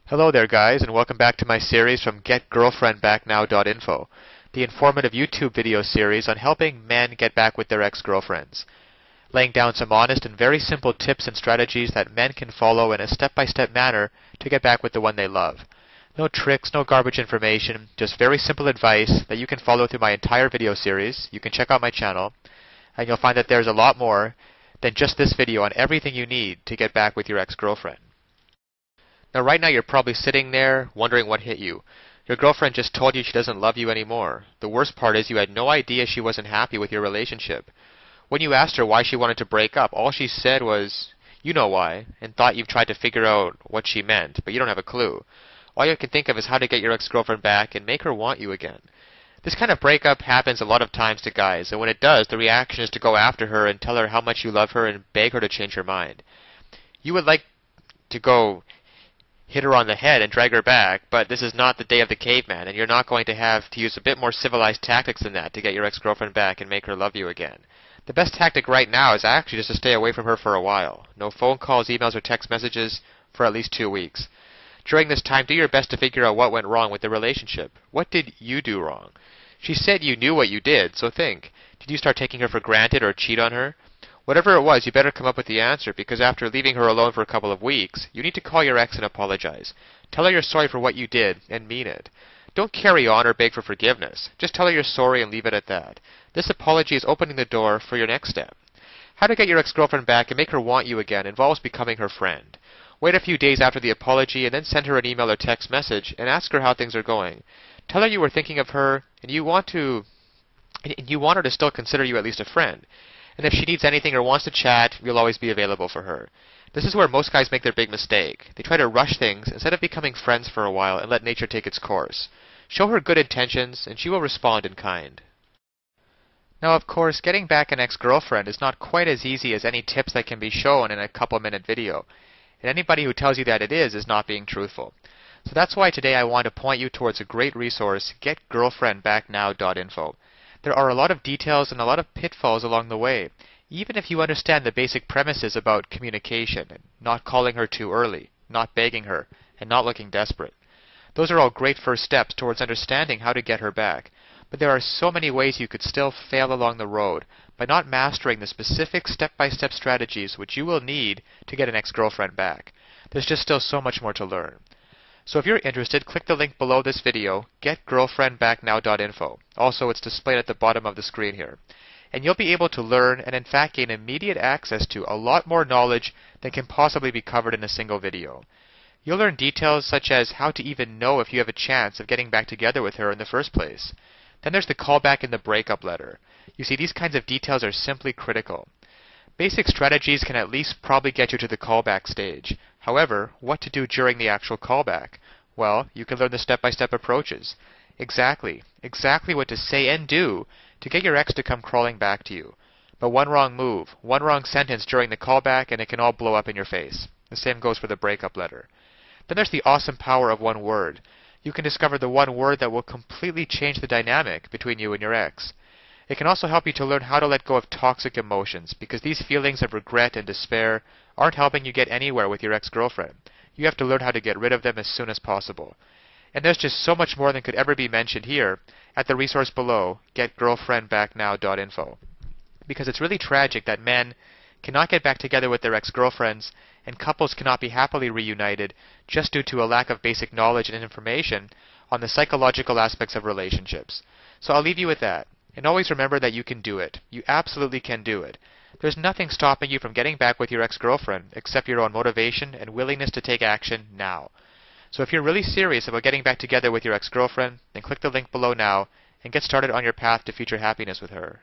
Hello there guys, and welcome back to my series from getgirlfriendbacknow.info, the informative YouTube video series on helping men get back with their ex-girlfriends, laying down some honest and very simple tips and strategies that men can follow in a step-by-step manner to get back with the one they love. No tricks, no garbage information, just very simple advice that you can follow through my entire video series. You can check out my channel, and you'll find that there's a lot more than just this video on everything you need to get back with your ex-girlfriend. Now right now you're probably sitting there wondering what hit you. Your girlfriend just told you she doesn't love you anymore. The worst part is you had no idea she wasn't happy with your relationship. When you asked her why she wanted to break up, all she said was, you know why, and thought you've tried to figure out what she meant, but you don't have a clue. All you can think of is how to get your ex-girlfriend back and make her want you again. This kind of breakup happens a lot of times to guys, and when it does, the reaction is to go after her and tell her how much you love her and beg her to change her mind. You would like to go hit her on the head and drag her back, but this is not the day of the caveman, and you're not going to have to use a bit more civilized tactics than that to get your ex-girlfriend back and make her love you again. The best tactic right now is actually just to stay away from her for a while. No phone calls, emails, or text messages for at least 2 weeks. During this time, do your best to figure out what went wrong with the relationship. What did you do wrong? She said you knew what you did, so think. Did you start taking her for granted or cheat on her? Whatever it was, you better come up with the answer, because after leaving her alone for a couple of weeks, you need to call your ex and apologize. Tell her you're sorry for what you did, and mean it. Don't carry on or beg for forgiveness. Just tell her you're sorry and leave it at that. This apology is opening the door for your next step. How to get your ex-girlfriend back and make her want you again involves becoming her friend. Wait a few days after the apology and then send her an email or text message and ask her how things are going. Tell her you were thinking of her and you want her to still consider you at least a friend. And if she needs anything or wants to chat, you'll always be available for her. This is where most guys make their big mistake. They try to rush things instead of becoming friends for a while and let nature take its course. Show her good intentions, and she will respond in kind. Now, of course, getting back an ex-girlfriend is not quite as easy as any tips that can be shown in a couple-minute video. And anybody who tells you that it is not being truthful. So that's why today I want to point you towards a great resource, getgirlfriendbacknow.info. There are a lot of details and a lot of pitfalls along the way, even if you understand the basic premises about communication, and not calling her too early, not begging her, and not looking desperate. Those are all great first steps towards understanding how to get her back, but there are so many ways you could still fail along the road by not mastering the specific step-by-step strategies which you will need to get an ex-girlfriend back. There's just still so much more to learn. So if you're interested, click the link below this video, getgirlfriendbacknow.info. Also, it's displayed at the bottom of the screen here. And you'll be able to learn and in fact gain immediate access to a lot more knowledge than can possibly be covered in a single video. You'll learn details such as how to even know if you have a chance of getting back together with her in the first place. Then there's the callback and the breakup letter. You see, these kinds of details are simply critical. Basic strategies can at least probably get you to the callback stage. However, what to do during the actual callback? Well, you can learn the step-by-step approaches. Exactly what to say and do to get your ex to come crawling back to you. But one wrong move, one wrong sentence during the callback, and it can all blow up in your face. The same goes for the breakup letter. Then there's the awesome power of one word. You can discover the one word that will completely change the dynamic between you and your ex. It can also help you to learn how to let go of toxic emotions, because these feelings of regret and despair aren't helping you get anywhere with your ex-girlfriend. You have to learn how to get rid of them as soon as possible. And there's just so much more than could ever be mentioned here at the resource below, getgirlfriendbacknow.info. Because it's really tragic that men cannot get back together with their ex-girlfriends, and couples cannot be happily reunited just due to a lack of basic knowledge and information on the psychological aspects of relationships. So I'll leave you with that. And always remember that you can do it. You absolutely can do it. There's nothing stopping you from getting back with your ex-girlfriend except your own motivation and willingness to take action now. So if you're really serious about getting back together with your ex-girlfriend, then click the link below now and get started on your path to future happiness with her.